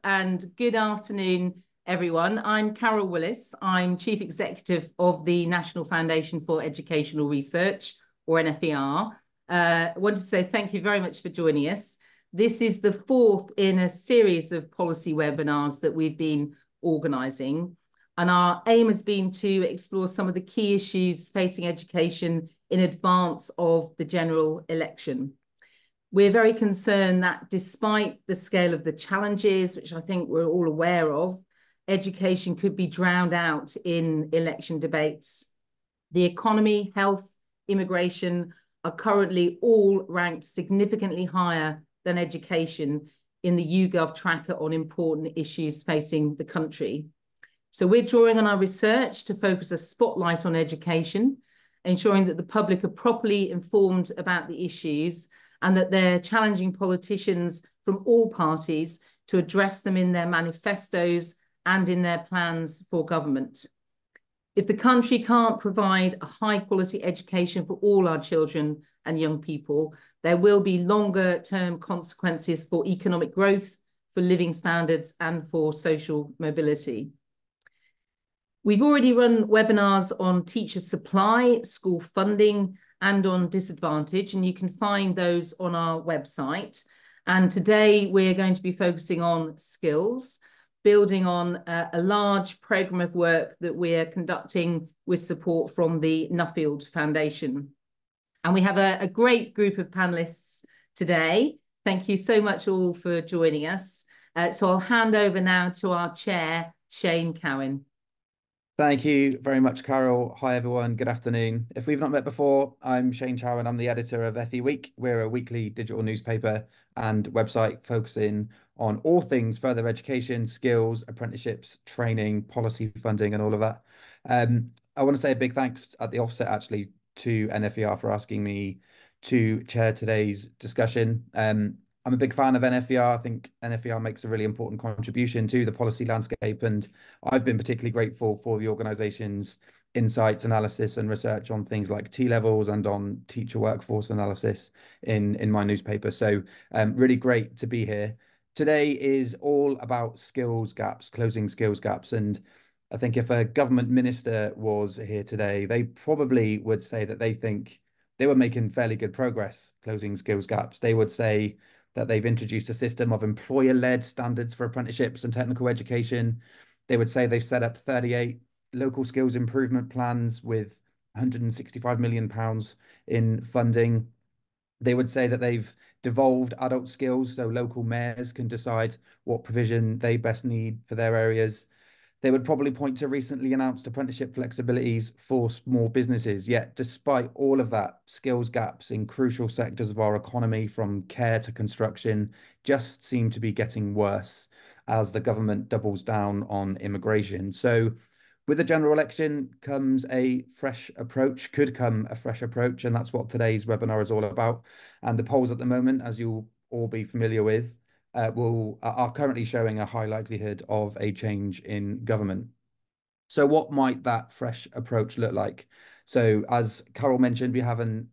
and good afternoon, everyone. I'm Carol Willis. I'm Chief Executive of the National Foundation for Educational Research, or NFER. I want to say thank you very much for joining us. This is the fourth in a series of policy webinars that we've been organising, and our aim has been to explore some of the key issues facing education in advance of the general election. We're very concerned that despite the scale of the challenges, which I think we're all aware of, education could be drowned out in election debates. The economy, health, immigration are currently all ranked significantly higher than education in the YouGov tracker on important issues facing the country. So we're drawing on our research to focus a spotlight on education, ensuring that the public are properly informed about the issues and that they're challenging politicians from all parties to address them in their manifestos and in their plans for government. If the country can't provide a high-quality education for all our children and young people, there will be longer-term consequences for economic growth, for living standards, and for social mobility. We've already run webinars on teacher supply, school funding, and on disadvantage, and you can find those on our website. And today we're going to be focusing on skills, building on a large programme of work that we're conducting with support from the Nuffield Foundation. And we have a great group of panellists today. Thank you so much all for joining us. So I'll hand over now to our chair, Shane Chowen. Thank you very much, Carol. Hi, everyone. Good afternoon. If we've not met before, I'm Shane Chowen. I'm the editor of FE Week. We're a weekly digital newspaper and website focusing on all things further education, skills, apprenticeships, training, policy funding, and all of that. I want to say a big thanks at the offset, actually, to NFER for asking me to chair today's discussion. I'm a big fan of NFER. I think NFER makes a really important contribution to the policy landscape, and I've been particularly grateful for the organisation's insights, analysis and research on things like T-levels and on teacher workforce analysis in my newspaper. So really great to be here. Today is all about skills gaps, closing skills gaps. And I think if a government minister was here today, they probably would say that they think they were making fairly good progress closing skills gaps. They would say that they've introduced a system of employer-led standards for apprenticeships and technical education. They would say they've set up 38 local skills improvement plans with £165 million in funding. They would say that they've devolved adult skills so local mayors can decide what provision they best need for their areas. They would probably point to recently announced apprenticeship flexibilities for small businesses. Yet, despite all of that, skills gaps in crucial sectors of our economy, from care to construction, just seem to be getting worse as the government doubles down on immigration. So with the general election comes a fresh approach, could come a fresh approach, and that's what today's webinar is all about. And the polls at the moment, as you'll all be familiar with, are currently showing a high likelihood of a change in government. So what might that fresh approach look like? So as Carol mentioned, we have an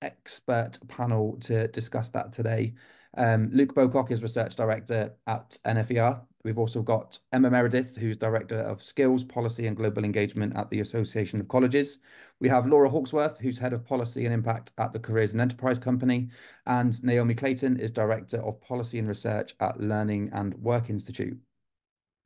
expert panel to discuss that today. Luke Bocock is Research Director at NFER. We've also got Emma Meredith, who's Director of Skills, Policy and Global Engagement at the Association of Colleges. We have Laura Hawksworth, who's Head of Policy and Impact at the Careers and Enterprise Company. And Naomi Clayton is Director of Policy and Research at Learning and Work Institute.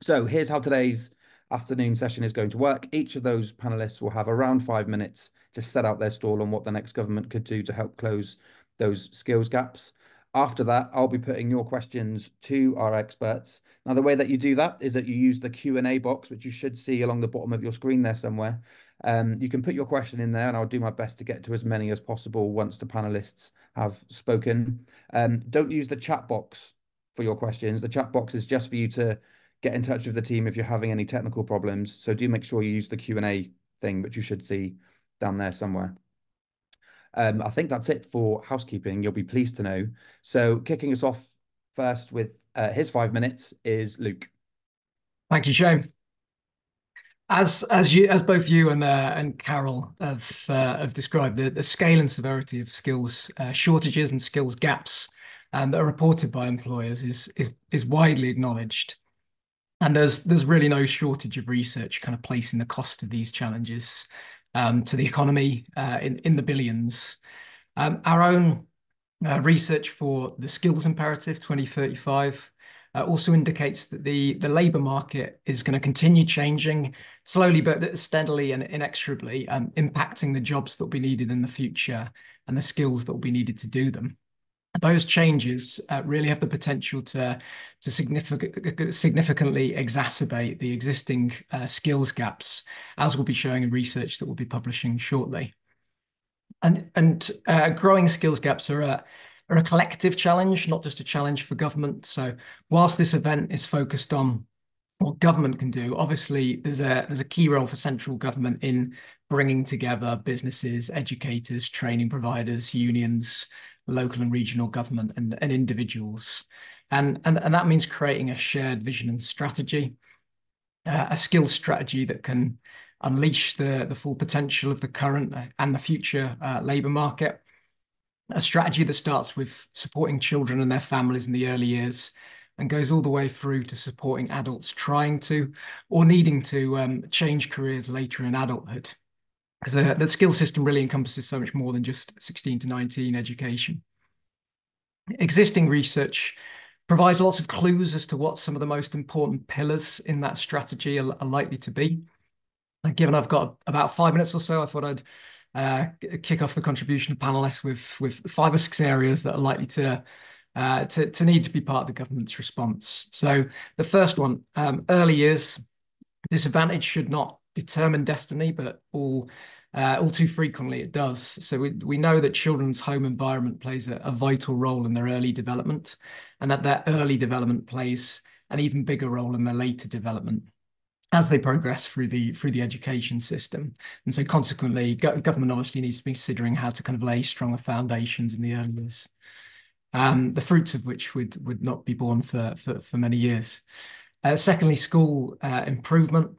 So here's how today's afternoon session is going to work. Each of those panelists will have around 5 minutes to set out their stall on what the next government could do to help close those skills gaps. After that, I'll be putting your questions to our experts. Now, the way that you do that is that you use the Q&A box, which you should see along the bottom of your screen there somewhere. You can put your question in there and I'll do my best to get to as many as possible once the panelists have spoken. Don't use the chat box for your questions. The chat box is just for you to get in touch with the team if you're having any technical problems. So do make sure you use the Q&A thing, which you should see down there somewhere. I think that's it for housekeeping, you'll be pleased to know. So kicking us off first with his 5 minutes is Luke. Thank you, Shane. As both you and Carol have described, the scale and severity of skills shortages and skills gaps that are reported by employers is widely acknowledged. And there's really no shortage of research kind of placing the cost of these challenges to the economy in the billions. Our own research for the Skills Imperative 2035 also indicates that the labour market is going to continue changing slowly but steadily and inexorably, impacting the jobs that will be needed in the future and the skills that will be needed to do them. Those changes really have the potential to significantly exacerbate the existing skills gaps, as we'll be showing in research that we'll be publishing shortly. And growing skills gaps are a collective challenge, not just a challenge for government. So whilst this event is focused on what government can do, obviously there's a key role for central government in bringing together businesses, educators, training providers, unions, local and regional government, and individuals. And that means creating a shared vision and strategy, a skills strategy that can unleash the full potential of the current and the future labour market. A strategy that starts with supporting children and their families in the early years and goes all the way through to supporting adults trying to or needing to change careers later in adulthood. Because the skills system really encompasses so much more than just 16 to 19 education. Existing research provides lots of clues as to what some of the most important pillars in that strategy are likely to be. Given I've got about 5 minutes or so, I thought I'd kick off the contribution of panelists with 5 or 6 areas that are likely to need to be part of the government's response. So the first one, early years. Disadvantage should not determine destiny, but all too frequently it does. So we know that children's home environment plays a vital role in their early development, and that their early development plays an even bigger role in their later development as they progress through the education system. And so consequently, government obviously needs to be considering how to kind of lay stronger foundations in the early years, the fruits of which would not be born for many years. Secondly, school improvement.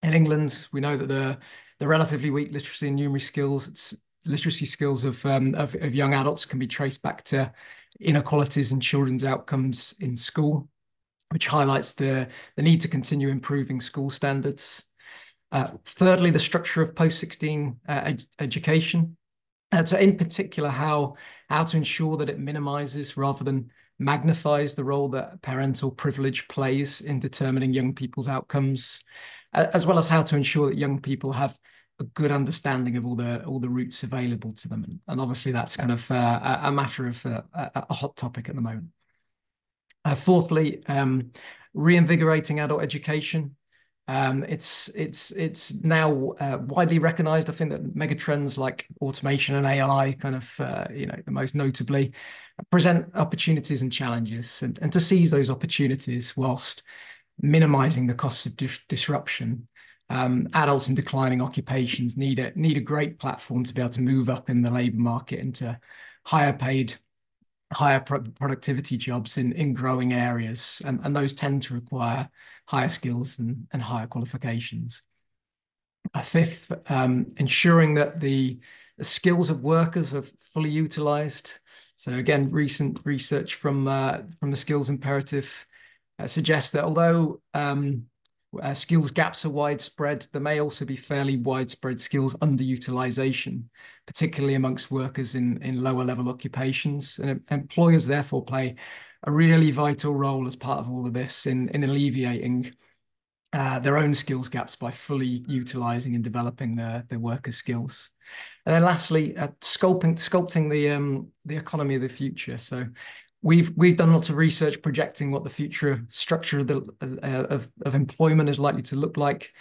In England, we know that the relatively weak literacy and literacy skills of young adults can be traced back to inequalities in children's outcomes in school, which highlights the need to continue improving school standards. Thirdly, the structure of post-16 education. So in particular, how to ensure that it minimizes rather than magnifies the role that parental privilege plays in determining young people's outcomes, as well as how to ensure that young people have a good understanding of all the routes available to them. And obviously that's kind of a matter of a hot topic at the moment. Fourthly, reinvigorating adult education. It's now widely recognized. I think that megatrends like automation and AI kind of, the most notably present opportunities and challenges, and to seize those opportunities whilst minimizing the costs of disruption. Adults in declining occupations need a great platform to be able to move up in the labor market into higher paid, higher productivity jobs in growing areas, and those tend to require higher skills and higher qualifications. Fifth, ensuring that the skills of workers are fully utilized. So again, recent research from the Skills Imperative suggests that although skills gaps are widespread, there may also be fairly widespread skills underutilization, particularly amongst workers in lower level occupations. And employers therefore play a really vital role as part of all of this in alleviating their own skills gaps by fully utilizing and developing their workers' skills. And then lastly, sculpting the economy of the future. So we've done lots of research projecting what the future structure of employment is likely to look like,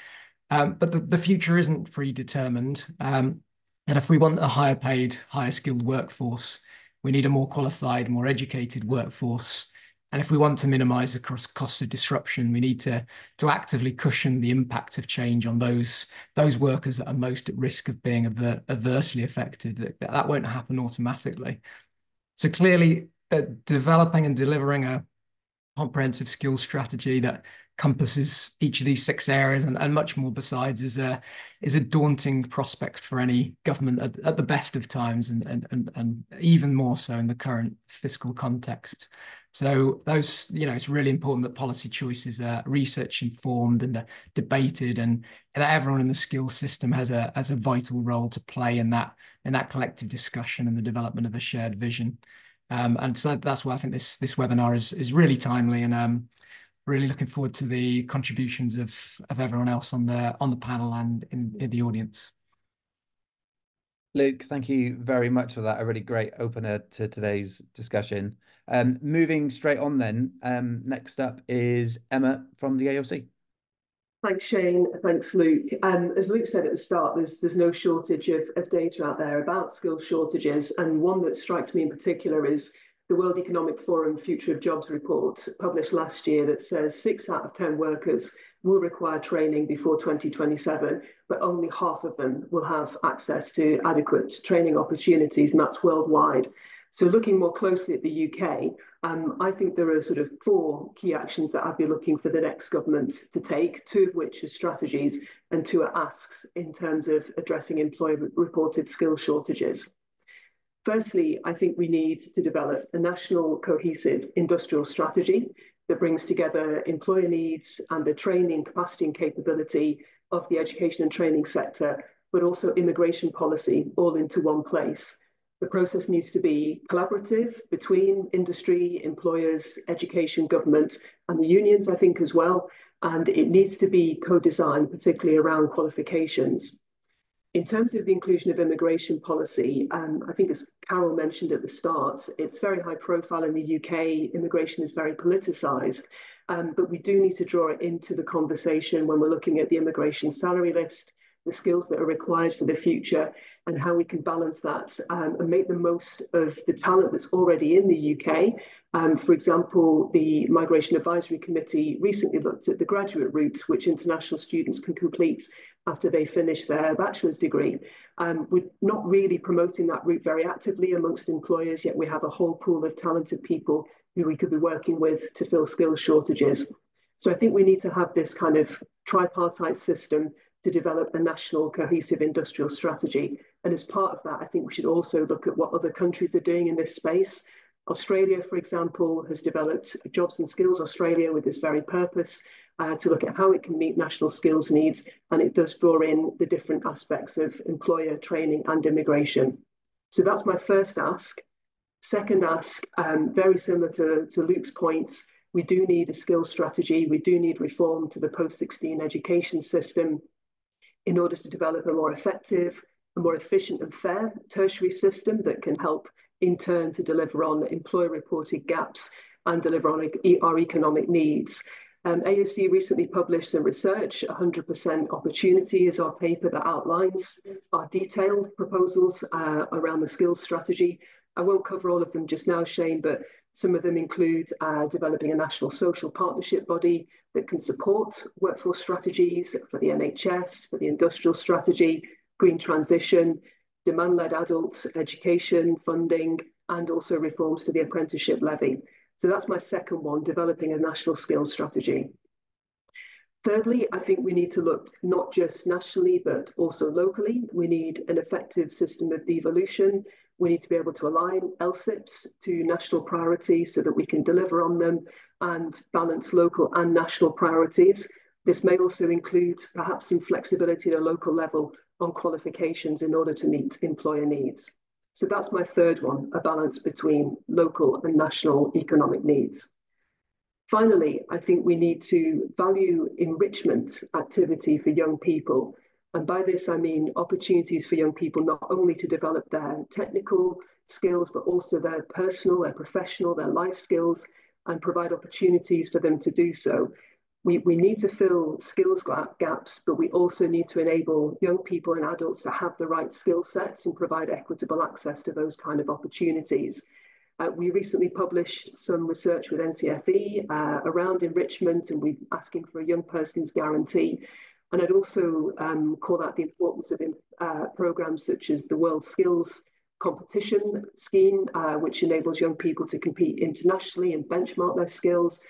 but the future isn't predetermined. And if we want a higher paid, higher skilled workforce, we need a more qualified, more educated workforce. And if we want to minimize the costs of disruption, we need to actively cushion the impact of change on those workers that are most at risk of being adversely affected. That won't happen automatically. So clearly, developing and delivering a comprehensive skills strategy that encompasses each of these 6 areas and much more besides is a daunting prospect for any government at the best of times and even more so in the current fiscal context. So those, it's really important that policy choices are research informed and debated, and that everyone in the skills system has a vital role to play in that collective discussion and the development of a shared vision. And so that's why I think this webinar is really timely, and really looking forward to the contributions of everyone else on the panel and in the audience. Luke, thank you very much for that. A really great opener to today's discussion. Moving straight on then, next up is Emma from the AOC. Thanks, Shane. Thanks, Luke. As Luke said at the start, there's no shortage of data out there about skills shortages, and one that strikes me in particular is the World Economic Forum Future of Jobs report published last year that says 6 out of 10 workers will require training before 2027, but only half of them will have access to adequate training opportunities, and that's worldwide. So looking more closely at the UK, I think there are sort of 4 key actions that I'd be looking for the next government to take, 2 of which are strategies and 2 are asks in terms of addressing employer-reported skills shortages. Firstly, I think we need to develop a national cohesive industrial strategy that brings together employer needs and the training capacity and capability of the education and training sector, but also immigration policy all into one place. The process needs to be collaborative between industry, employers, education, government, and the unions, I think, as well. And it needs to be co-designed, particularly around qualifications. In terms of the inclusion of immigration policy, I think as Carol mentioned at the start, it's very high profile in the UK. Immigration is very politicised, but we do need to draw it into the conversation when we're looking at the immigration salary list, the skills that are required for the future, and how we can balance that and make the most of the talent that's already in the UK. For example, the Migration Advisory Committee recently looked at the graduate route, which international students can complete after they finish their bachelor's degree. We're not really promoting that route very actively amongst employers, yet we have a whole pool of talented people who we could be working with to fill skills shortages. So I think we need to have this kind of tripartite system to develop a national cohesive industrial strategy. And as part of that, I think we should also look at what other countries are doing in this space. Australia, for example, has developed Jobs and Skills Australia with this very purpose to look at how it can meet national skills needs. And it does draw in the different aspects of employer training and immigration. So that's my first ask. Second ask, very similar to Luke's points, we do need a skills strategy. We do need reform to the post-16 education system in order to develop a more effective, a more efficient and fair tertiary system that can help in turn to deliver on employer-reported gaps and deliver on our economic needs. AOC recently published some research, 100% Opportunity is our paper that outlines our detailed proposals around the skills strategy. I won't cover all of them just now, Shane, but some of them include developing a national social partnership body that can support workforce strategies for the NHS, for the industrial strategy, green transition, demand-led adult education funding, and also reforms to the apprenticeship levy. So that's my second one, developing a national skills strategy. Thirdly, I think we need to look not just nationally, but also locally. We need an effective system of devolution. We need to be able to align LSIPs to national priorities so that we can deliver on them and balance local and national priorities. This may also include perhaps some flexibility at a local level on qualifications in order to meet employer needs. So that's my third one, a balance between local and national economic needs. Finally, I think we need to value enrichment activity for young people. And by this, I mean opportunities for young people not only to develop their technical skills, but also their personal, their professional, their life skills, and provide opportunities for them to do so. We need to fill skills gaps, but we also need to enable young people and adults to have the right skill sets and provide equitable access to those kind of opportunities. We recently published some research with NCFE around enrichment, and we're asking for a young person's guarantee. And I'd also call out the importance of programs such as the World Skills Competition Scheme, which enables young people to compete internationally and benchmark their skills.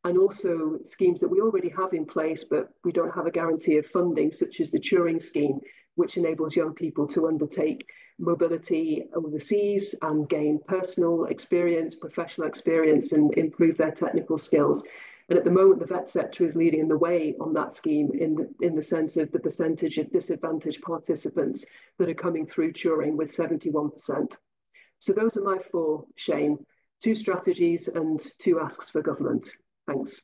and also schemes that we already have in place, but we don't have a guarantee of funding, such as the Turing scheme, which enables young people to undertake mobility overseas and gain personal experience, professional experience, and improve their technical skills. And at the moment, the vet sector is leading the way on that scheme in the sense of the percentage of disadvantaged participants that are coming through Turing, with 71%. So those are my four, Shane: 2 strategies and 2 asks for government. Thanks.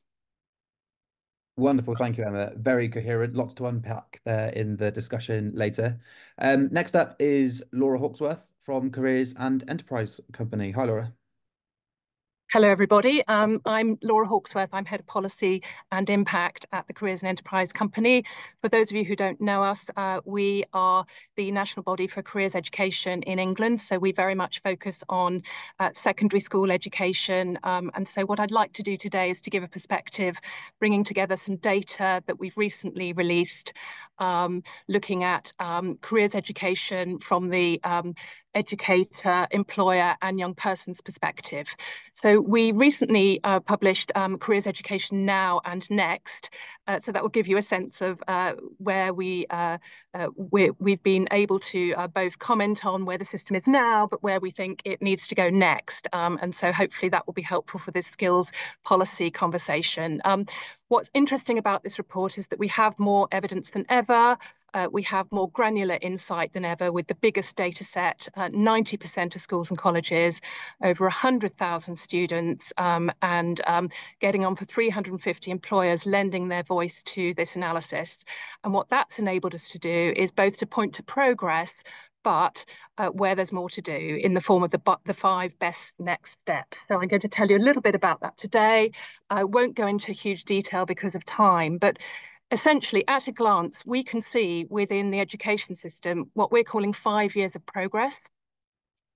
Wonderful. Thank you, Emma. Very coherent. Lots to unpack there in the discussion later. Next up is Laura Hawksworth from Careers and Enterprise Company. Hi, Laura. Hello, everybody. I'm Laura Hawksworth. I'm Head of Policy and Impact at the Careers and Enterprise Company. For those of you who don't know us, we are the national body for careers education in England. So we very much focus on secondary school education. And so what I'd like to do today is to give a perspective, bringing together some data that we've recently released, looking at careers education from the educator, employer, and young person's perspective. So we recently published Careers Education Now and Next. So that will give you a sense of where we've been able to both comment on where the system is now, but where we think it needs to go next. And so hopefully that will be helpful for this skills policy conversation. What's interesting about this report is that we have more evidence than ever. We have more granular insight than ever, with the biggest data set, 90% of schools and colleges, over 100,000 students, and getting on for 350 employers lending their voice to this analysis. And what that's enabled us to do is both to point to progress, but where there's more to do in the form of the 5 best next steps. So I'm going to tell you a little bit about that today. I won't go into huge detail because of time, but essentially, at a glance, we can see within the education system what we're calling 5 years of progress.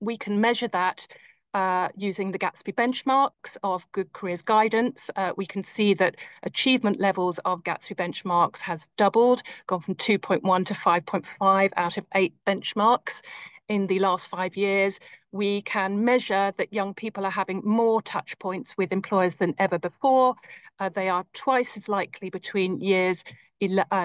We can measure that using the Gatsby benchmarks of Good Careers Guidance. We can see that achievement levels of Gatsby benchmarks has doubled, gone from 2.1 to 5.5 out of 8 benchmarks in the last 5 years. We can measure that young people are having more touch points with employers than ever before. They are twice as likely between years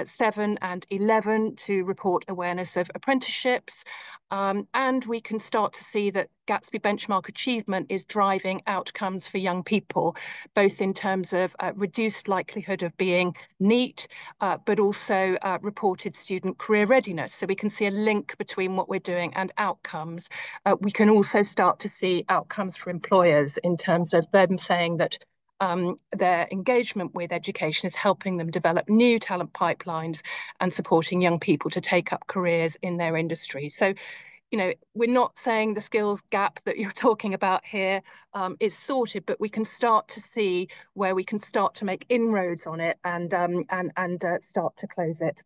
7 and 11 to report awareness of apprenticeships. And we can start to see that Gatsby benchmark achievement is driving outcomes for young people, both in terms of reduced likelihood of being NEET, but also reported student career readiness. So we can see a link between what we're doing and outcomes. We can also start to see outcomes for employers in terms of them saying that their engagement with education is helping them develop new talent pipelines and supporting young people to take up careers in their industry. So, you know, we're not saying the skills gap that you're talking about here is sorted, but we can start to see where we can start to make inroads on it and start to close it.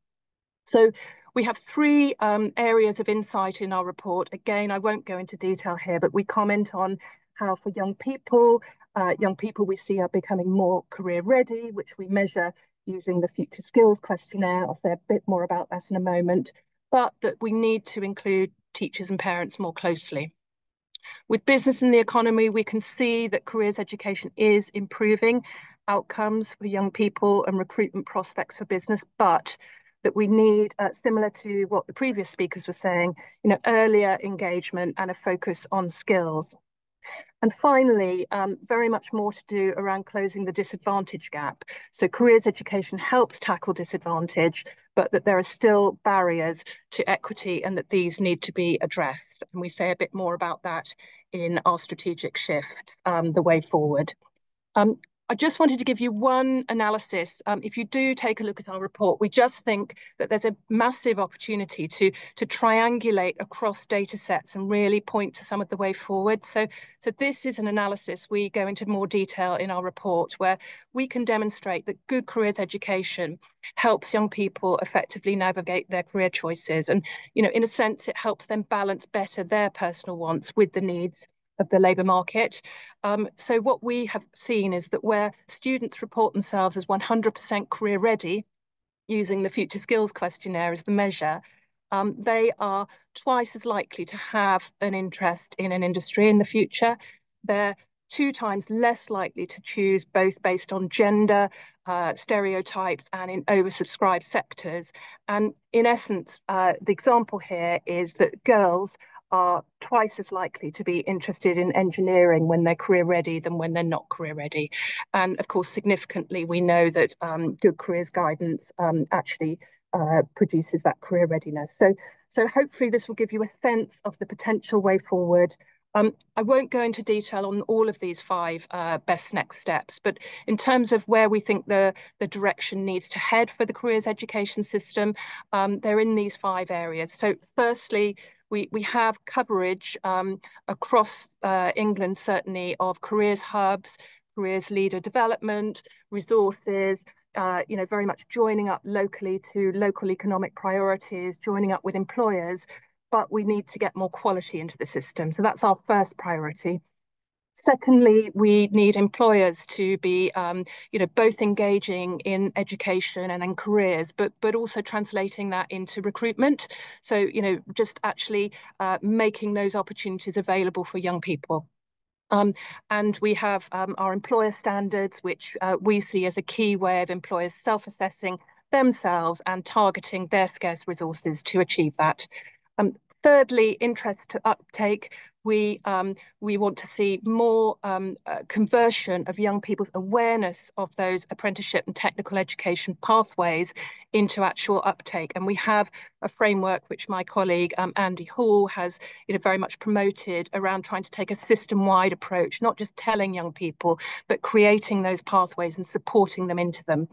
So we have 3 areas of insight in our report. Again, I won't go into detail here, but we comment on how for young people we see are becoming more career ready, which we measure using the Future Skills Questionnaire. I'll say a bit more about that in a moment, but that we need to include teachers and parents more closely. With business and the economy, we can see that careers education is improving outcomes for young people and recruitment prospects for business, but that we need, similar to what the previous speakers were saying, you know, earlier engagement and a focus on skills. And finally, very much more to do around closing the disadvantage gap. So careers education helps tackle disadvantage, but that there are still barriers to equity and that these need to be addressed. And we say a bit more about that in our strategic shift, the way forward. I just wanted to give you one analysis. If you do take a look at our report, we just think that there's a massive opportunity to triangulate across data sets and really point to some of the way forward. So this is an analysis. We go into more detail in our report where we can demonstrate that good careers education helps young people effectively navigate their career choices. And, you know, in a sense, it helps them balance better their personal wants with the needs of the labour market. So what we have seen is that where students report themselves as 100% career ready, using the Future Skills Questionnaire as the measure, they are twice as likely to have an interest in an industry in the future. They're 2 times less likely to choose, both based on gender, stereotypes, and in oversubscribed sectors. And in essence, the example here is that girls are twice as likely to be interested in engineering when they're career ready than when they're not career ready. And of course, significantly, we know that good careers guidance actually produces that career readiness. So hopefully this will give you a sense of the potential way forward. I won't go into detail on all of these 5 best next steps, but in terms of where we think the direction needs to head for the careers education system, they're in these 5 areas. So firstly, we have coverage across England, certainly, of careers hubs, careers leader development, resources, very much joining up locally to local economic priorities, joining up with employers, but we need to get more quality into the system. So that's our first priority. Secondly, we need employers to be, both engaging in education and in careers, but also translating that into recruitment. So, just actually making those opportunities available for young people. And we have our employer standards, which we see as a key way of employers self-assessing themselves and targeting their scarce resources to achieve that. Thirdly, interest to uptake. We want to see more conversion of young people's awareness of those apprenticeship and technical education pathways into actual uptake. And we have a framework which my colleague Andy Hall has very much promoted around trying to take a system-wide approach, not just telling young people, but creating those pathways and supporting them into them.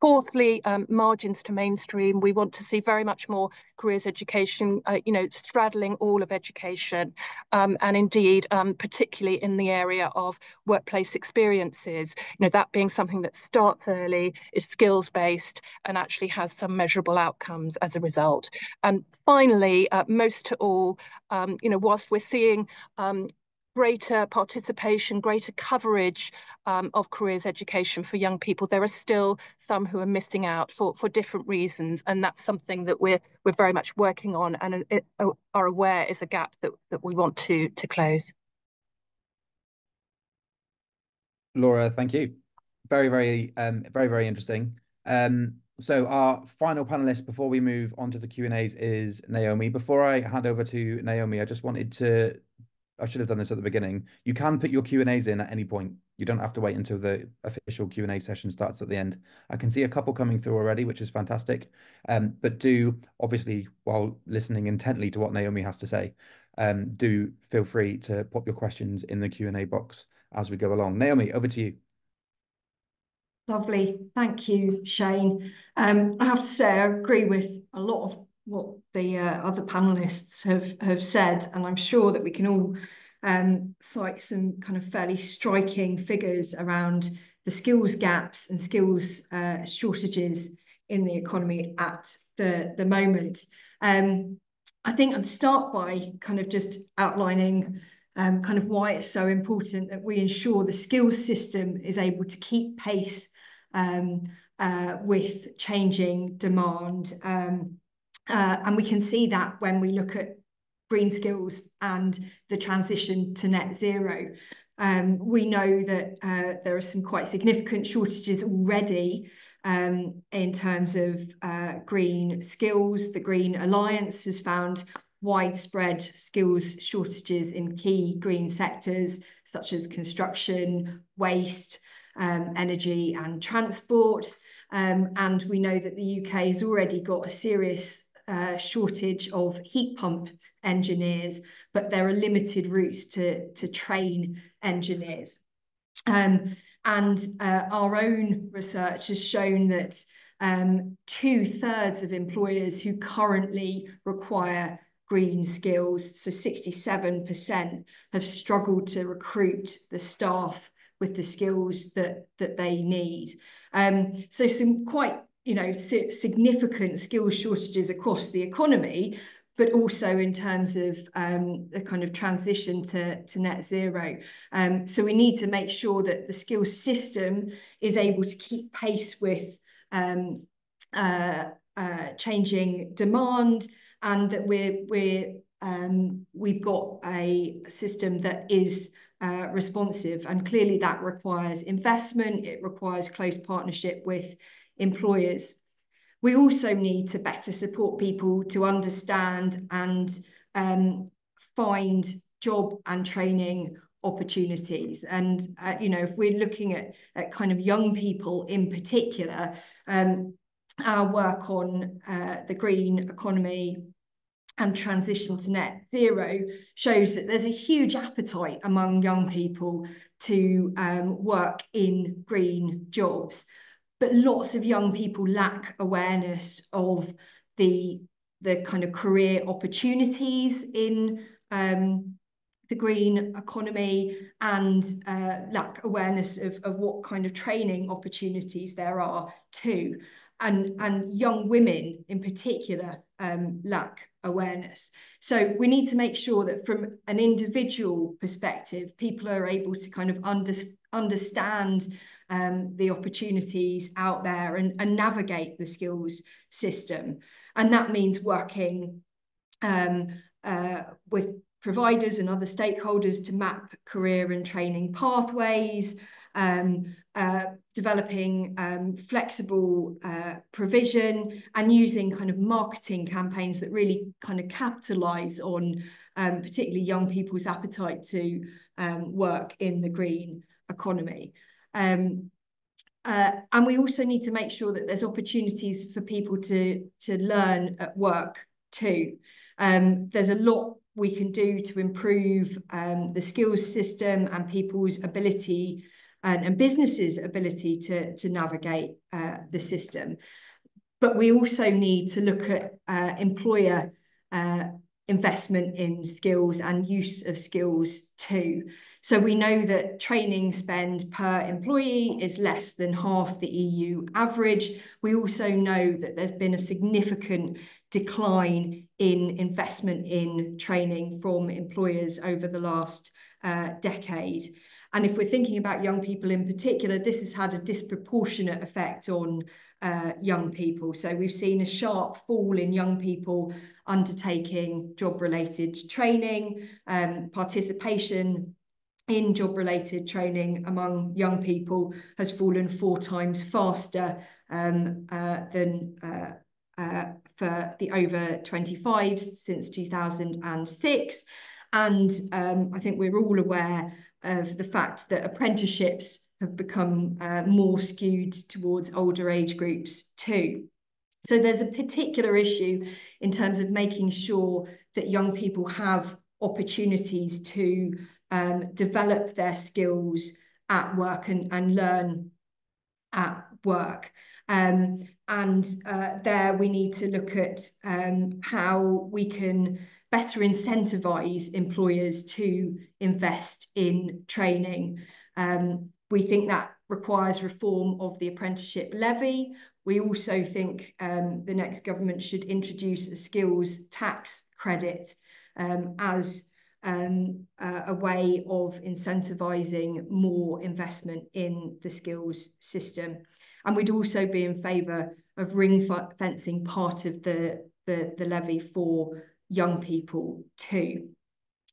Fourthly, margins to mainstream. We want to see very much more careers education, straddling all of education, and indeed, particularly in the area of workplace experiences, that being something that starts early, is skills-based, and actually has some measurable outcomes as a result. And finally, most to all, whilst we're seeing greater participation, greater coverage of careers education for young people, there are still some who are missing out for different reasons, and that's something that we're very much working on and are aware is a gap that we want to close. Laura, thank you. Very, very interesting. So our final panelist before we move on to the Q&As is Naomi. Before I hand over to Naomi, I just wanted to I should have done this at the beginning. You can put your Q&As in at any point. You don't have to wait until the official Q&A session starts at the end. I can see a couple coming through already, which is fantastic. But do, obviously, while listening intently to what Naomi has to say, do feel free to pop your questions in the Q&A box as we go along. Naomi, over to you. Lovely. Thank you, Shane. I have to say, I agree with a lot of what the other panelists have said, and I'm sure that we can all cite some kind of fairly striking figures around the skills gaps and skills shortages in the economy at the moment. I think I'd start by kind of just outlining kind of why it's so important that we ensure the skills system is able to keep pace with changing demand. And we can see that when we look at green skills and the transition to net zero. We know that there are some quite significant shortages already in terms of green skills. The Green Alliance has found widespread skills shortages in key green sectors such as construction, waste, energy and transport. And we know that the UK has already got a serious shortage of heat pump engineers, but there are limited routes to train engineers. And our own research has shown that 2/3 of employers who currently require green skills, so 67%, have struggled to recruit the staff with the skills that they need. So some quite significant skills shortages across the economy, but also in terms of the kind of transition to net zero. So we need to make sure that the skills system is able to keep pace with changing demand, and that we've got a system that is responsive, and clearly that requires investment. It requires close partnership with employers. We also need to better support people to understand and find job and training opportunities. And you know, if we're looking at kind of young people in particular, our work on the green economy and transition to net zero shows that there's a huge appetite among young people to work in green jobs. But lots of young people lack awareness of the kind of career opportunities in the green economy, and lack awareness of what kind of training opportunities there are too. And young women in particular lack awareness. So we need to make sure that from an individual perspective, people are able to kind of understand the opportunities out there and navigate the skills system. And that means working with providers and other stakeholders to map career and training pathways, developing flexible provision, and using kind of marketing campaigns that really kind of capitalise on particularly young people's appetite to work in the green economy. And we also need to make sure that there's opportunities for people to learn at work too. There's a lot we can do to improve the skills system and people's ability and businesses' ability to navigate the system. But we also need to look at employer investment in skills and use of skills too. So we know that training spend per employee is less than half the EU average. We also know that there's been a significant decline in investment in training from employers over the last decade. And if we're thinking about young people in particular, this has had a disproportionate effect on young people. So we've seen a sharp fall in young people undertaking job-related training. Participation in job-related training among young people has fallen 4 times faster than for the over 25s since 2006. And I think we're all aware of the fact that apprenticeships have become more skewed towards older age groups too. So there's a particular issue in terms of making sure that young people have opportunities to develop their skills at work and learn at work. There we need to look at how we can better incentivise employers to invest in training. We think that requires reform of the apprenticeship levy. We also think the next government should introduce a skills tax credit as a way of incentivising more investment in the skills system. And we'd also be in favour of ring fencing part of the levy for young people too.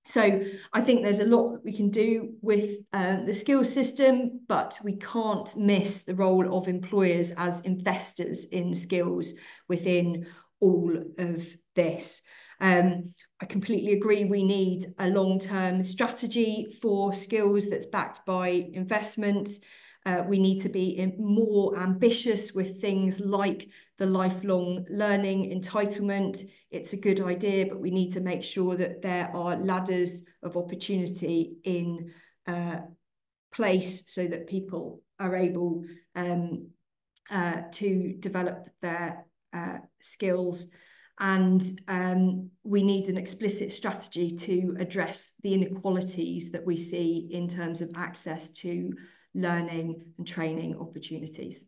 So I think there's a lot that we can do with the skills system, but we can't miss the role of employers as investors in skills within all of this. I completely agree we need a long-term strategy for skills that's backed by investment. We need to be more ambitious with things like the lifelong learning entitlement. It's a good idea, but we need to make sure that there are ladders of opportunity in place so that people are able to develop their skills. And we need an explicit strategy to address the inequalities that we see in terms of access to learning and training opportunities.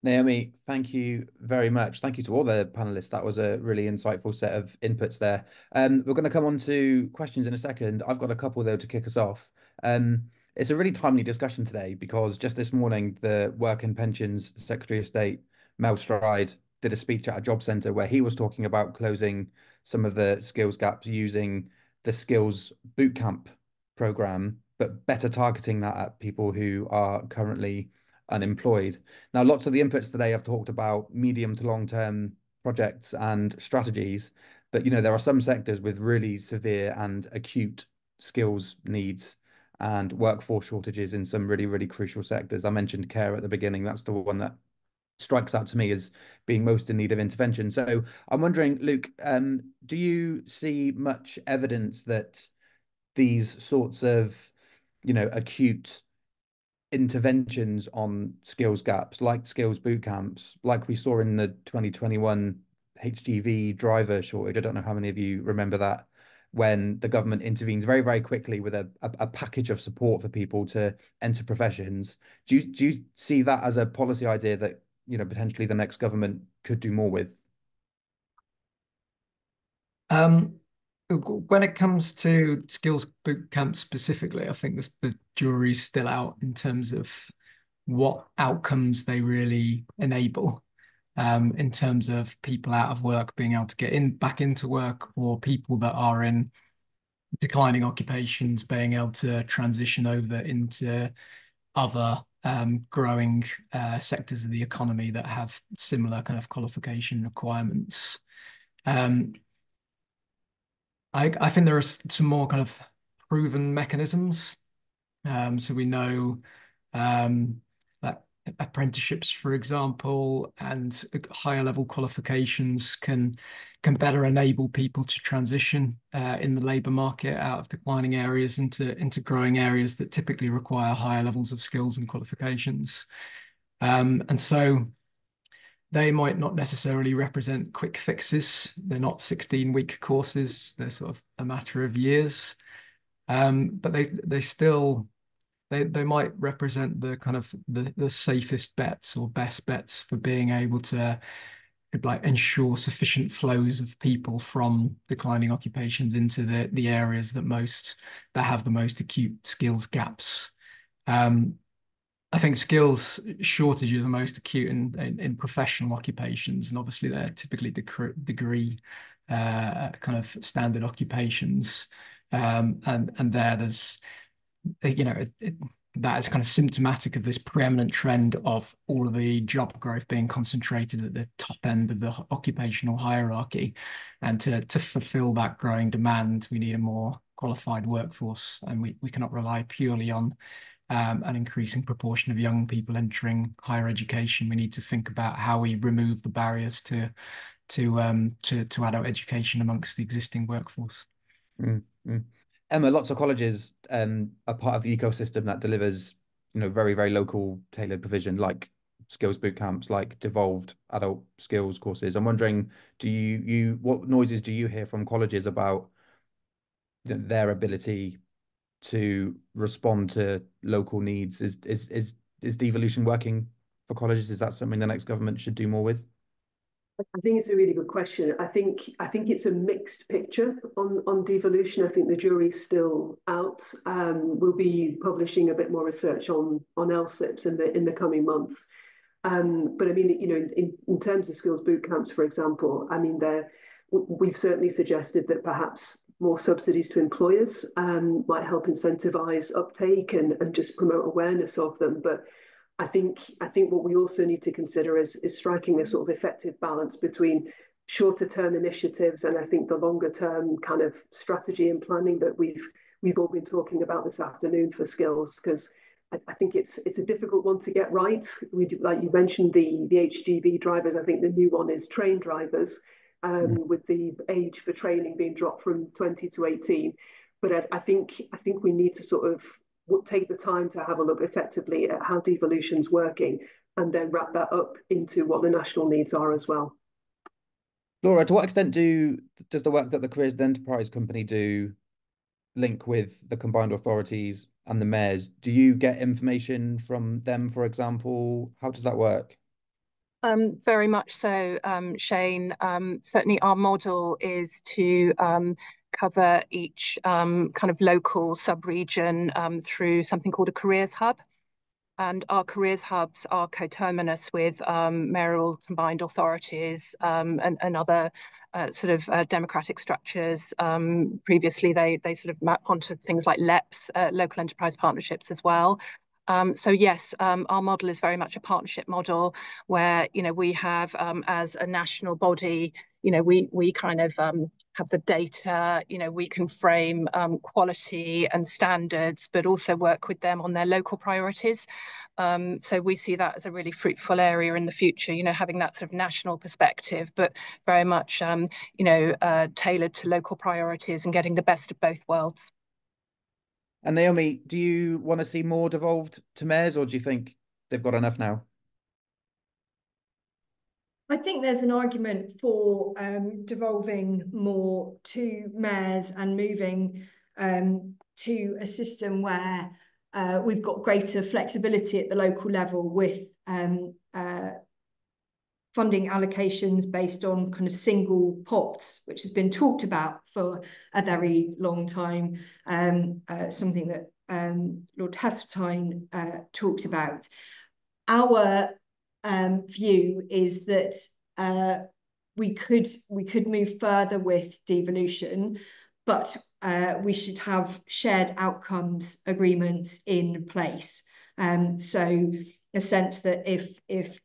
Naomi, thank you very much. Thank you to all the panelists. That was a really insightful set of inputs there. We're going to come on to questions in a second. I've got a couple though to kick us off. It's a really timely discussion today because just this morning, the Work and Pensions Secretary of State, Mel Stride, did a speech at a job centre where he was talking about closing some of the skills gaps using the skills bootcamp program, but better targeting that at people who are currently unemployed. Now, lots of the inputs today have talked about medium to long-term projects and strategies, but there are some sectors with really severe and acute skills needs and workforce shortages in some really, really crucial sectors. I mentioned care at the beginning. That's the one that strikes out to me as being most in need of intervention. So I'm wondering, Luke, do you see much evidence that these sorts of, acute interventions on skills gaps, like skills boot camps, like we saw in the 2021 HGV driver shortage? I don't know how many of you remember that, when the government intervenes very, very quickly with a package of support for people to enter professions. Do you see that as a policy idea that potentially the next government could do more with? When it comes to skills boot camp specifically, I think the jury's still out in terms of what outcomes they really enable, in terms of people out of work being able to get back into work, or people that are in declining occupations being able to transition over into other growing sectors of the economy that have similar kind of qualification requirements. I think there are some more kind of proven mechanisms. So we know that apprenticeships, for example, and higher level qualifications can better enable people to transition in the labour market out of declining areas into growing areas that typically require higher levels of skills and qualifications. And so they might not necessarily represent quick fixes. They're not 16-week courses. They're sort of a matter of years. But they might represent the kind of the safest bets or best bets for being able to ensure sufficient flows of people from declining occupations into the areas that have the most acute skills gaps. I think skills shortages are most acute in professional occupations, and obviously they're typically degree kind of standard occupations, and there's that is kind of symptomatic of this preeminent trend of all of the job growth being concentrated at the top end of the occupational hierarchy. And to fulfill that growing demand, we need a more qualified workforce, and we cannot rely purely on an increasing proportion of young people entering higher education. We need to think about how we remove the barriers to adult education amongst the existing workforce. Emma, lots of colleges are part of the ecosystem that delivers, very, very local tailored provision, like skills boot camps, like devolved adult skills courses. I'm wondering, what noises do you hear from colleges about their ability to respond to local needs? Is devolution working for colleges? Is that something the next government should do more with? I think it's a really good question. I think it's a mixed picture on devolution. I think the jury's still out. We'll be publishing a bit more research on LSIPs in the coming month. But I mean, in terms of skills boot camps, for example, I mean, we've certainly suggested that perhaps more subsidies to employers might help incentivize uptake and just promote awareness of them. But I think what we also need to consider is striking a sort of effective balance between shorter term initiatives and I think the longer term kind of strategy and planning that we've all been talking about this afternoon for skills, because I think it's a difficult one to get right. Like you mentioned, the HGV drivers. I think the new one is train drivers, with the age for training being dropped from 20 to 18. But I think we need to sort of take the time to have a look effectively at how devolution's working, and then wrap that up into what the national needs are as well. Laura, to what extent does the work that the Careers and Enterprise Company do link with the combined authorities and the mayors? Do you get information from them, for example? How does that work? Very much so, Shane. Certainly our model is to cover each kind of local sub-region through something called a careers hub. And our careers hubs are coterminous with mayoral combined authorities and other democratic structures. Previously, they sort of map onto things like LEPs, local enterprise partnerships as well. So yes, our model is very much a partnership model where, we have as a national body, we kind of have the data, we can frame quality and standards, but also work with them on their local priorities. So we see that as a really fruitful area in the future, having that sort of national perspective, but very much, tailored to local priorities and getting the best of both worlds. And Naomi, do you want to see more devolved to mayors, or do you think they've got enough now? I think there's an argument for devolving more to mayors and moving to a system where we've got greater flexibility at the local level with funding allocations based on kind of single pots, which has been talked about for a very long time, something that Lord Hasseltine talked about. Our view is that we could move further with devolution, but we should have shared outcomes agreements in place. So a sense that if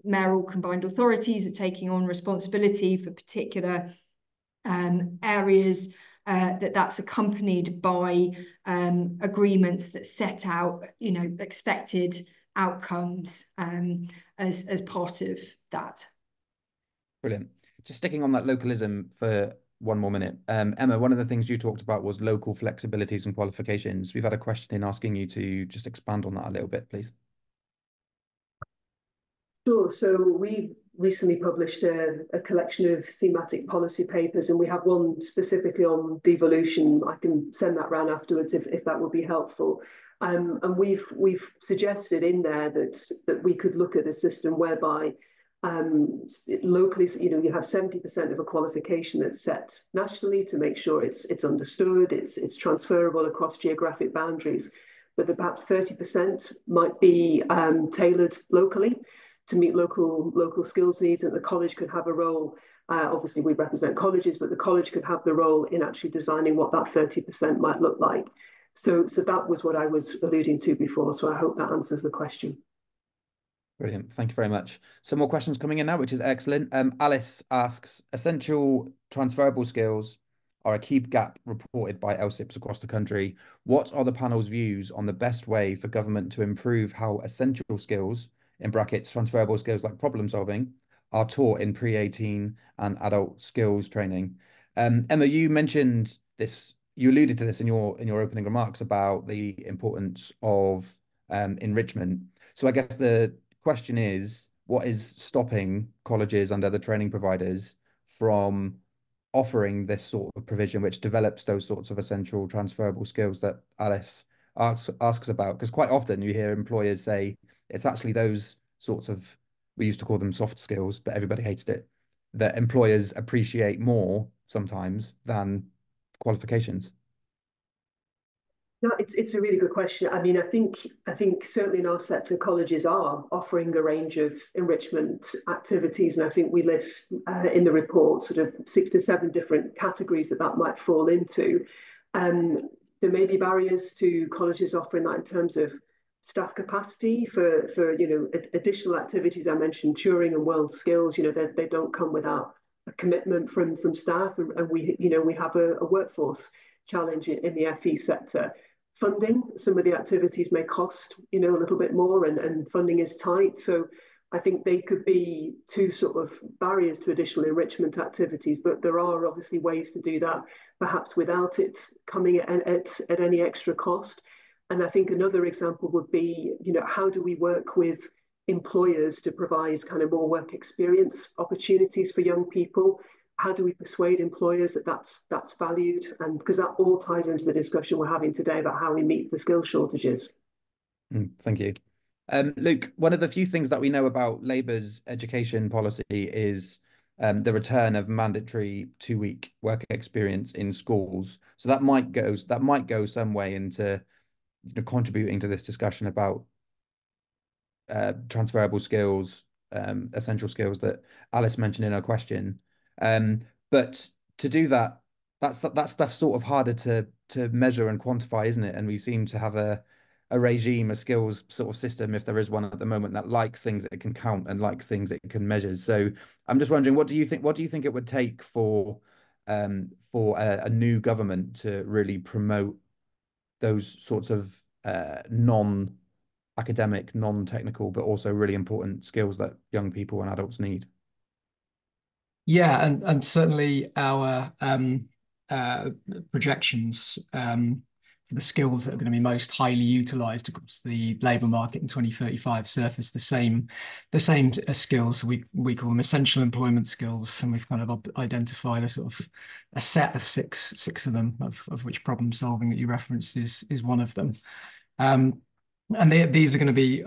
mayoral combined authorities are taking on responsibility for particular areas, that's accompanied by agreements that set out, expected outcomes as part of that. Brilliant. Just sticking on that localism for one more minute. Emma, one of the things you talked about was local flexibilities and qualifications. We've had a question in asking you to just expand on that a little bit, please. Sure. So we recently published a collection of thematic policy papers, and we have one specifically on devolution. I can send that round afterwards if that would be helpful. And we've suggested in there that we could look at a system whereby locally, you have 70% of a qualification that's set nationally to make sure it's understood, it's transferable across geographic boundaries, but that perhaps 30% might be tailored locally to meet local skills needs, and the college could have a role. Obviously, we represent colleges, but the college could have the role in actually designing what that 30% might look like. So that was what I was alluding to before. So I hope that answers the question. Brilliant. Thank you very much. Some more questions coming in now, which is excellent. Alice asks, essential transferable skills are a key gap reported by LSIPs across the country. What are the panel's views on the best way for government to improve how essential skills, in brackets, transferable skills like problem solving, are taught in pre-18 and adult skills training? Emma, you mentioned this, you alluded to this in your opening remarks about the importance of enrichment. So I guess the question is, what is stopping colleges and other training providers from offering this sort of provision which develops those sorts of essential transferable skills that Alice asks about? Because quite often you hear employers say it's actually those sorts of, we used to call them soft skills, but everybody hated it, that employers appreciate more sometimes than qualifications. No, it's a really good question. I mean, I think certainly in our sector, colleges are offering a range of enrichment activities, and I think we list in the report sort of 6 to 7 different categories that might fall into. There may be barriers to colleges offering that in terms of staff capacity for additional activities. I mentioned Turing and world skills. They don't come without a commitment from staff, and we have a workforce challenge in the FE sector. Funding, some of the activities may cost a little bit more, and funding is tight. So I think they could be 2 sort of barriers to additional enrichment activities, but there are obviously ways to do that, perhaps without it coming at any extra cost. And I think another example would be, how do we work with employers to provide kind of more work experience opportunities for young people? How do we persuade employers that that's valued? And because that all ties into the discussion we're having today about how we meet the skill shortages. Thank you. Luke, one of the few things that we know about Labour's education policy is the return of mandatory 2-week work experience in schools. So that might go some way into contributing to this discussion about transferable skills, essential skills that Alice mentioned in her question. But to do that, that stuff's sort of harder to measure and quantify, isn't it? And we seem to have a regime, a skills sort of system, if there is one at the moment, that likes things that it can count and likes things it can measure. So I'm just wondering, what do you think it would take for a new government to really promote those sorts of non-academic, non-technical, but also really important skills that young people and adults need? Yeah, and certainly our projections for the skills that are going to be most highly utilised across the labour market in 2035 surface the same skills. We call them essential employment skills, and we've kind of identified a sort of a set of six of them, of which problem solving that you referenced is one of them. And these are going to be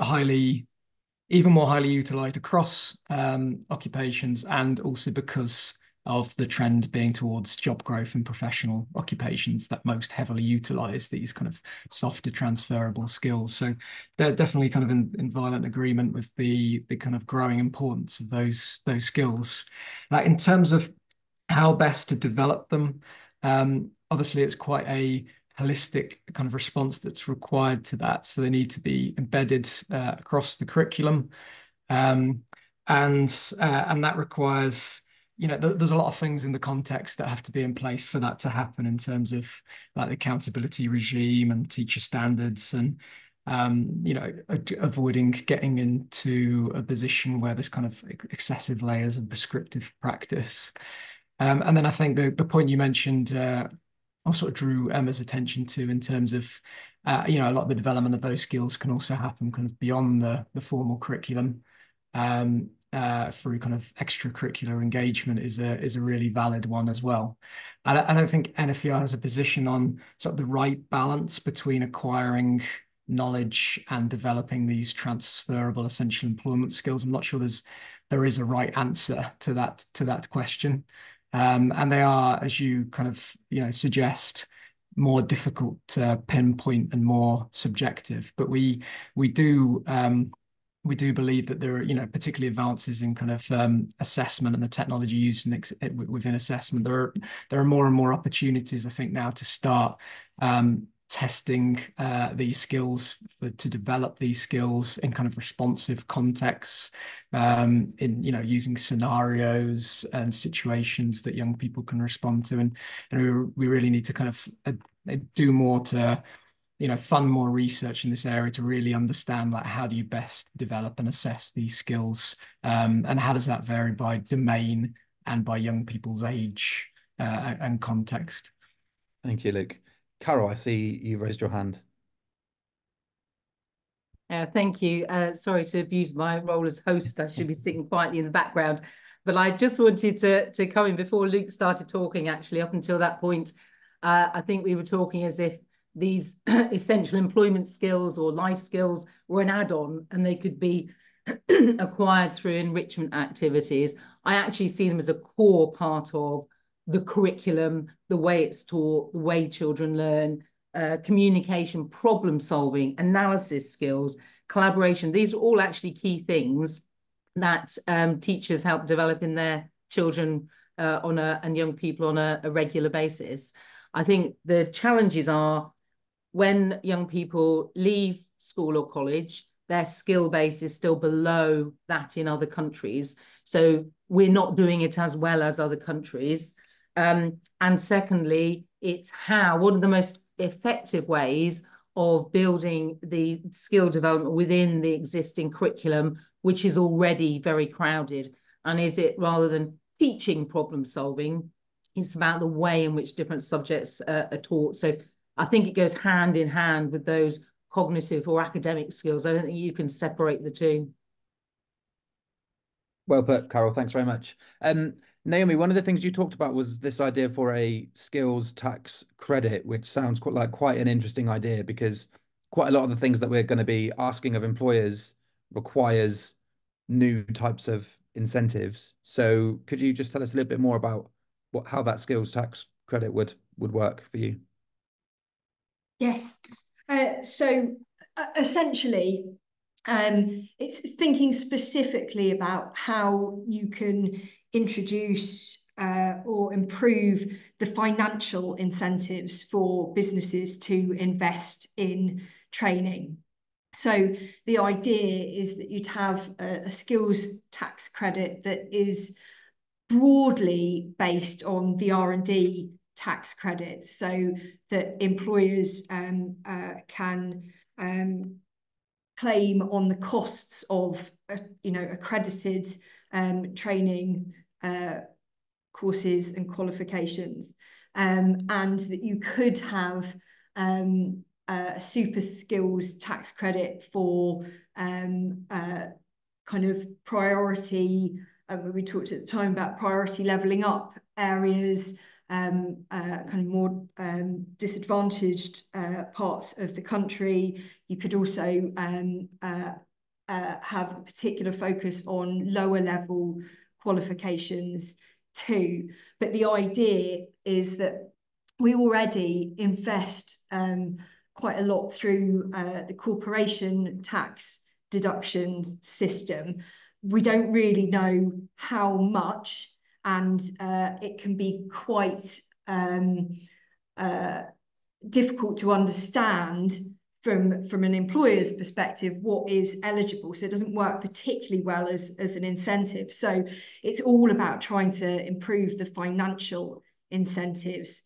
even more highly utilized across occupations, and also because of the trend being towards job growth and professional occupations that most heavily utilize these kind of softer transferable skills. So they're definitely kind of in violent agreement with the kind of growing importance of those skills. In terms of how best to develop them, obviously it's quite a holistic kind of response that's required to that. So they need to be embedded across the curriculum, and that requires, there's a lot of things in the context that have to be in place for that to happen, in terms of like the accountability regime and teacher standards, and avoiding getting into a position where there's kind of excessive layers of prescriptive practice. And then I think the point you mentioned also drew Emma's attention to, in terms of a lot of the development of those skills can also happen kind of beyond the formal curriculum, through kind of extracurricular engagement is a really valid one as well. And I don't think NFER has a position on sort of the right balance between acquiring knowledge and developing these transferable essential employment skills. I'm not sure there is a right answer to that question. And they are, as you kind of suggest, more difficult to pinpoint and more subjective. But we do believe that there are, particularly advances in kind of assessment and the technology used within assessment. There are more and more opportunities, I think, now to start testing these skills, to develop these skills in kind of responsive contexts, in using scenarios and situations that young people can respond to, and we really need to kind of do more to fund more research in this area to really understand, like, how do you best develop and assess these skills, and how does that vary by domain and by young people's age and context. Thank you, Luke. Carol, I see you've raised your hand. Thank you. Sorry to abuse my role as host. I should be sitting quietly in the background, but I just wanted to come in before Luke started talking. Actually, up until that point, I think we were talking as if these essential employment skills or life skills were an add-on and they could be acquired through enrichment activities. I actually see them as a core part of the curriculum, the way it's taught, the way children learn, communication, problem solving, analysis skills, collaboration. These are all actually key things that teachers help develop in their children and young people on a regular basis. I think the challenges are when young people leave school or college, their skill base is still below that in other countries. So we're not doing it as well as other countries. And secondly, it's what are the most effective ways of building the skill development within the existing curriculum, which is already very crowded? And is it, rather than teaching problem solving, it's about the way in which different subjects are taught. So I think it goes hand in hand with those cognitive or academic skills. I don't think you can separate the two. Well put, Carol. Thanks very much. Naomi, one of the things you talked about was this idea for a skills tax credit, which sounds quite an interesting idea, because quite a lot of the things that we're going to be asking of employers requires new types of incentives. So could you just tell us a little bit more about how that skills tax credit would work for you? Yes. So essentially, it's thinking specifically about how you can introduce or improve the financial incentives for businesses to invest in training. So the idea is that you'd have a skills tax credit that is broadly based on the R&D tax credit, so that employers can claim on the costs of accredited training courses and qualifications, and that you could have a super skills tax credit for kind of priority. We talked at the time about priority levelling up areas, kind of more disadvantaged parts of the country. You could also have a particular focus on lower level qualifications too. But the idea is that we already invest quite a lot through the corporation tax deduction system. We don't really know how much, and it can be quite difficult to understand from an employer's perspective what is eligible. So it doesn't work particularly well as an incentive. So it's all about trying to improve the financial incentives,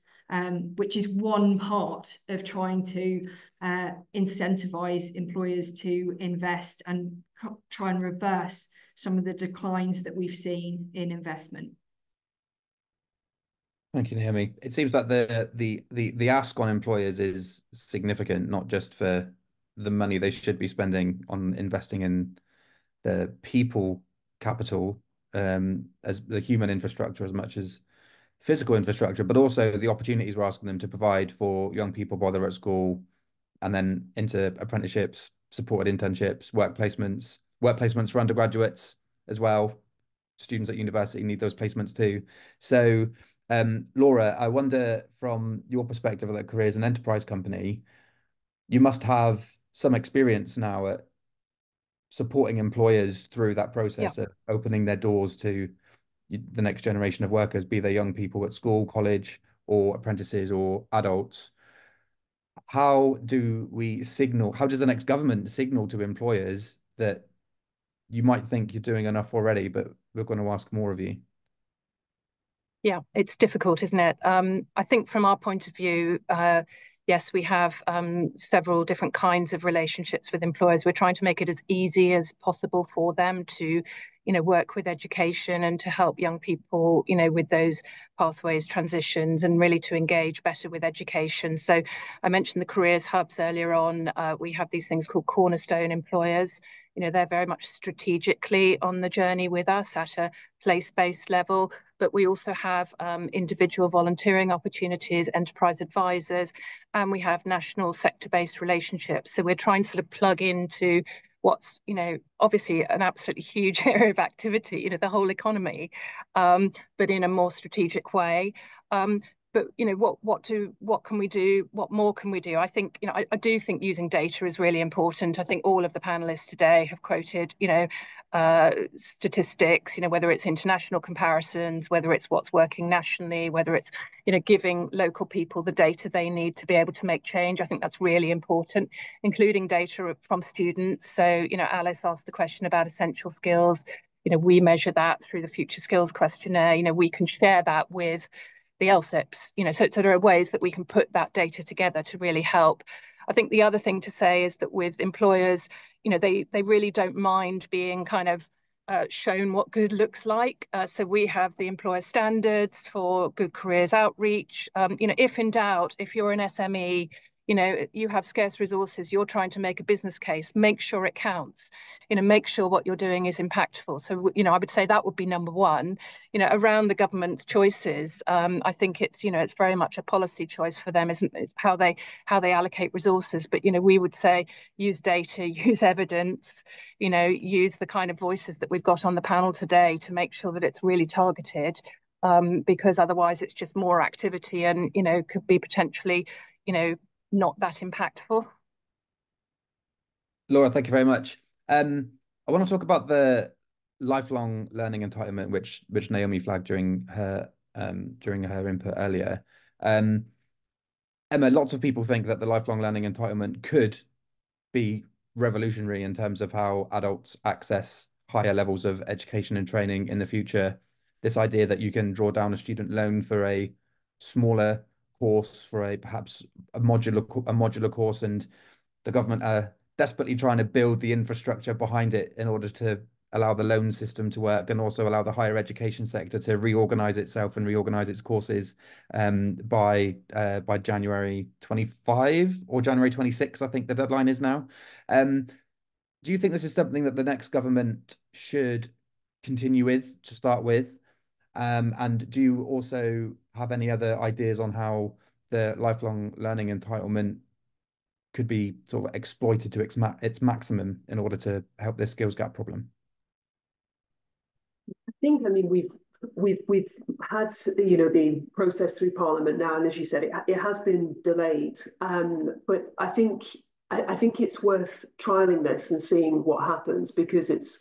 which is one part of trying to incentivize employers to invest and try and reverse some of the declines that we've seen in investment. Thank you, Naomi. It seems like the ask on employers is significant, not just for the money they should be spending on investing in the people capital, as the human infrastructure as much as physical infrastructure, but also the opportunities we're asking them to provide for young people while they're at school, and then into apprenticeships, supported internships, work placements for undergraduates as well. Students at university need those placements too. So Laura, I wonder, from your perspective of careers and enterprise company, you must have some experience now at supporting employers through that process of opening their doors to the next generation of workers, be they young people at school, college, or apprentices or adults. How do we signal, how does the next government signal to employers that you might think you're doing enough already, but we're going to ask more of you? Yeah, it's difficult, isn't it? I think from our point of view, yes, we have several different kinds of relationships with employers. We're trying to make it as easy as possible for them to, work with education and to help young people, with those pathways, transitions, and really to engage better with education. So I mentioned the careers hubs earlier on. We have these things called cornerstone employers. They're very much strategically on the journey with us at a place-based level, but we also have individual volunteering opportunities, enterprise advisors, and we have national sector-based relationships. So we're trying to sort of plug into what's, obviously an absolutely huge area of activity, the whole economy, but in a more strategic way. But what can we do? What more can we do? I think I do think using data is really important. I think all of the panelists today have quoted statistics. Whether it's international comparisons, whether it's what's working nationally, whether it's giving local people the data they need to be able to make change. I think that's really important, including data from students. So Alice asked the question about essential skills. We measure that through the Future Skills Questionnaire. We can share that with the LSIPs, so there are ways that we can put that data together to really help. I think the other thing to say is that with employers, they really don't mind being kind of shown what good looks like. So we have the employer standards for good careers outreach. If in doubt, if you're an SME, you have scarce resources, you're trying to make a business case, make sure it counts, make sure what you're doing is impactful. So, I would say that would be number one. Around the government's choices, I think it's very much a policy choice for them, isn't it, how they allocate resources. But, we would say use data, use evidence, use the kind of voices that we've got on the panel today to make sure that it's really targeted, because otherwise it's just more activity and, could be potentially, not that impactful. Laura, thank you very much. I want to talk about the lifelong learning entitlement, which Naomi flagged during her during her input earlier. Emma, lots of people think that the lifelong learning entitlement could be revolutionary in terms of how adults access higher levels of education and training in the future. This idea that you can draw down a student loan for a smaller course, for a perhaps a modular course, and the government are desperately trying to build the infrastructure behind it in order to allow the loan system to work and also allow the higher education sector to reorganize itself and reorganize its courses by January 25 or January 26, I think the deadline is now. Do you think this is something that the next government should continue with to start with? And do you also have any other ideas on how the lifelong learning entitlement could be sort of exploited to its maximum in order to help this skills gap problem? I mean, we've had, you know, the process through Parliament now, and as you said, it has been delayed. But I think it's worth trialing this and seeing what happens, because it's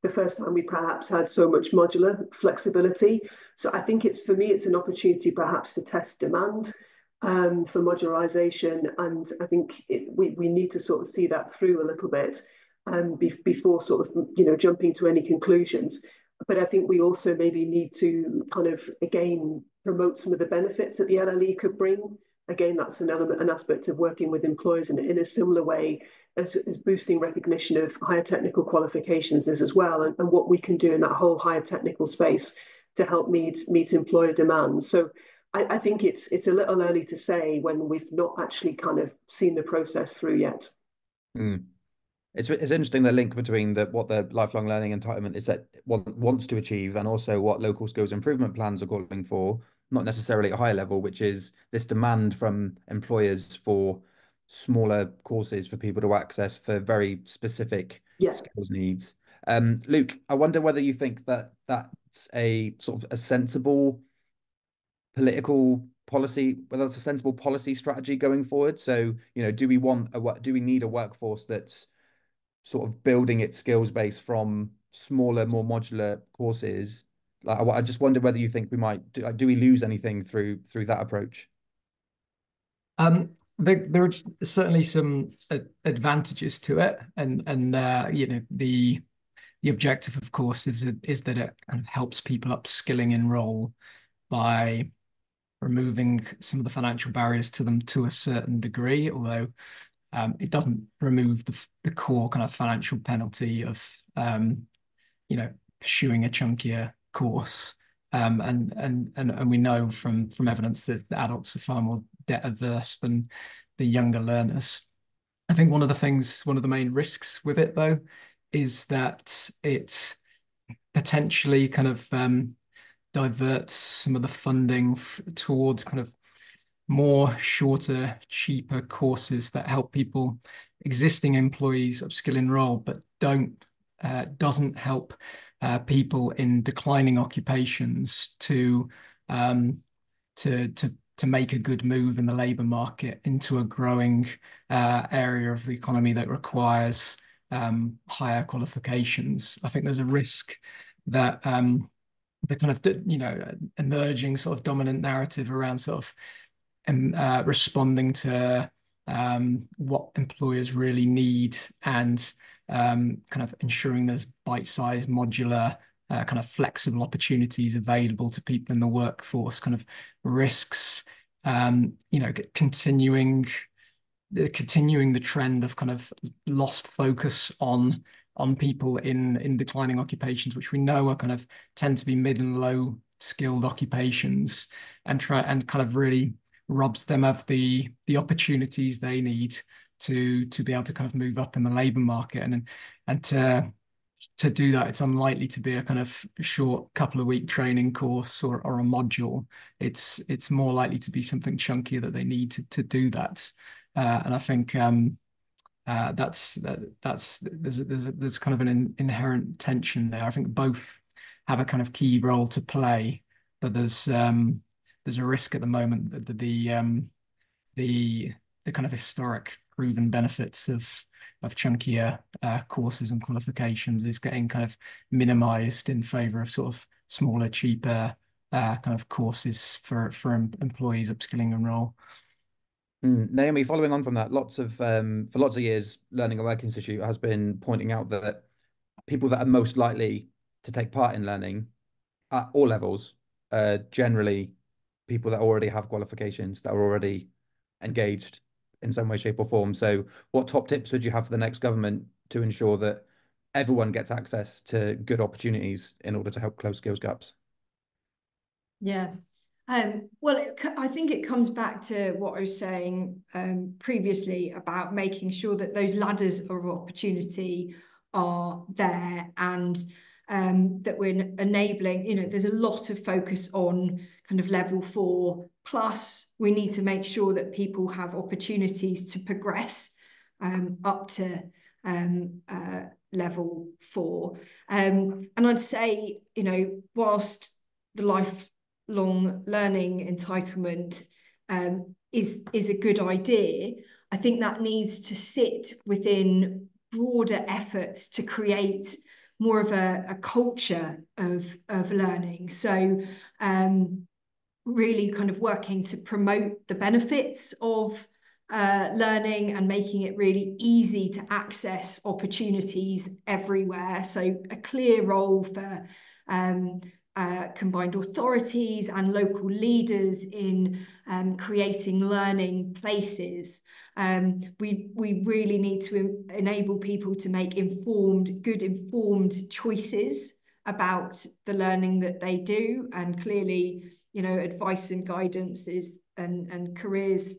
the first time we perhaps had so much modular flexibility. So I think it's, for me, it's an opportunity perhaps to test demand for modularization, and I think we need to sort of see that through a little bit before sort of, you know, jumping to any conclusions. But I think we also maybe need to kind of, again, promote some of the benefits that the LLE could bring. Again, that's an element, an aspect of working with employers in a similar way as boosting recognition of higher technical qualifications is as well, and what we can do in that whole higher technical space to help meet employer demands. So I think it's a little early to say when we've not actually kind of seen the process through yet. Mm. It's interesting, the link between what the lifelong learning entitlement is that wants to achieve, and also what local skills improvement plans are calling for, not necessarily at a higher level, which is this demand from employers for smaller courses for people to access for very specific skills needs. Luke, I wonder whether you think that that's a sort of a sensible political policy, whether that's a sensible policy strategy going forward. So, you know, do we need a workforce that's sort of building its skills base from smaller, more modular courses? Like, I just wonder whether you think we might do we lose anything through that approach? There are certainly some advantages to it, and you know, the objective, of course, is that it kind of helps people upskilling in role by removing some of the financial barriers to them to a certain degree, although it doesn't remove the core kind of financial penalty of you know, pursuing a chunkier course. And we know from evidence that the adults are far more debt averse than the younger learners. I think one of the main risks with it, though, is that it potentially kind of diverts some of the funding towards kind of more shorter, cheaper courses that help existing employees upskill in role, but doesn't help people in declining occupations to make a good move in the labour market into a growing area of the economy that requires higher qualifications. I think there's a risk that the kind of, you know, emerging sort of dominant narrative around sort of responding to what employers really need, and kind of ensuring there's bite-sized, modular, kind of flexible opportunities available to people in the workforce, kind of risks, you know, continuing the trend of kind of lost focus on people in declining occupations, which we know are kind of tend to be mid and low skilled occupations, and kind of really robs them of the opportunities they need to be able to kind of move up in the labour market, and to do that, it's unlikely to be a kind of short couple of week training course or a module. It's more likely to be something chunkier that they need to do that, and I think there's kind of an inherent tension there. I think both have a kind of key role to play, but there's a risk at the moment that the kind of historic proven benefits of chunkier courses and qualifications is getting kind of minimized in favor of sort of smaller, cheaper kind of courses for employees upskilling and role. Naomi, following on from that, for lots of years, Learning and Work Institute has been pointing out that people that are most likely to take part in learning at all levels are generally people that already have qualifications, that are already engaged in some way, shape, or form. So, what top tips would you have for the next government to ensure that everyone gets access to good opportunities in order to help close skills gaps? Yeah. Well, I think it comes back to what I was saying previously about making sure that those ladders of opportunity are there, and that we're enabling, there's a lot of focus on kind of level 4 plus. We need to make sure that people have opportunities to progress up to level 4. And I'd say, whilst the lifelong learning entitlement is a good idea, I think that needs to sit within broader efforts to create more of a culture of learning. So really kind of working to promote the benefits of learning and making it really easy to access opportunities everywhere. So a clear role for combined authorities and local leaders in creating learning places. We really need to enable people to make good informed choices about the learning that they do, and clearly, advice and guidance and careers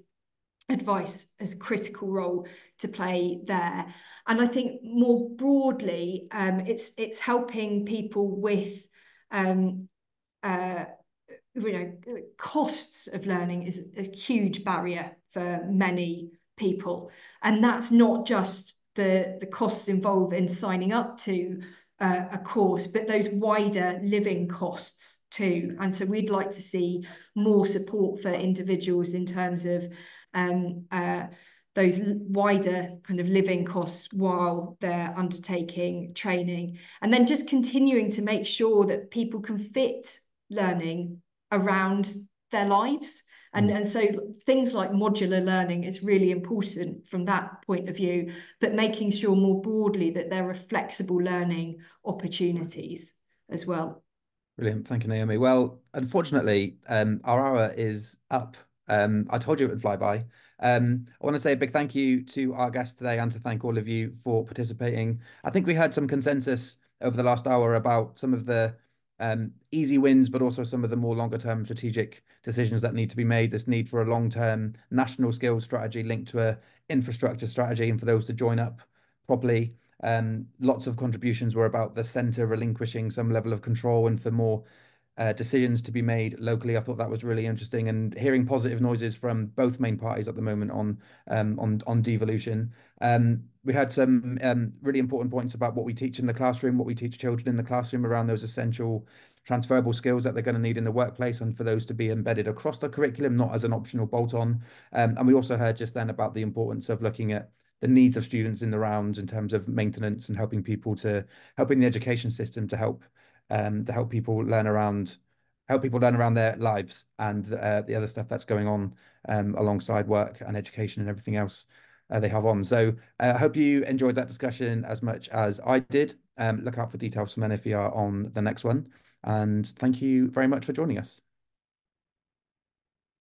advice as a critical role to play there. And I think more broadly, it's helping people with costs of learning is a huge barrier for many people, and that's not just the costs involved in signing up to a course, but those wider living costs too. And so we'd like to see more support for individuals in terms of those wider kind of living costs while they're undertaking training, and then just continuing to make sure that people can fit learning around their lives. And so things like modular learning is really important from that point of view, but making sure more broadly that there are flexible learning opportunities as well. Brilliant. Thank you, Naomi. Well, unfortunately, our hour is up. I told you it would fly by. I want to say a big thank you to our guests today and to thank all of you for participating. I think we had some consensus over the last hour about some of the easy wins, but also some of the more longer term strategic decisions that need to be made. This need for a long-term national skills strategy linked to a infrastructure strategy, and for those to join up properly. Lots of contributions were about the centre relinquishing some level of control and for more decisions to be made locally. I thought that was really interesting, and hearing positive noises from both main parties at the moment on devolution. We had some really important points about what we teach in the classroom, what we teach children in the classroom around those essential transferable skills that they're going to need in the workplace, and for those to be embedded across the curriculum, not as an optional bolt-on. And we also heard just then about the importance of looking at the needs of students in the rounds in terms of maintenance and helping the education system to help people learn around their lives and the other stuff that's going on alongside work and education and everything else they have on. So I hope you enjoyed that discussion as much as I did. Look out for details from NFER on the next one. And thank you very much for joining us.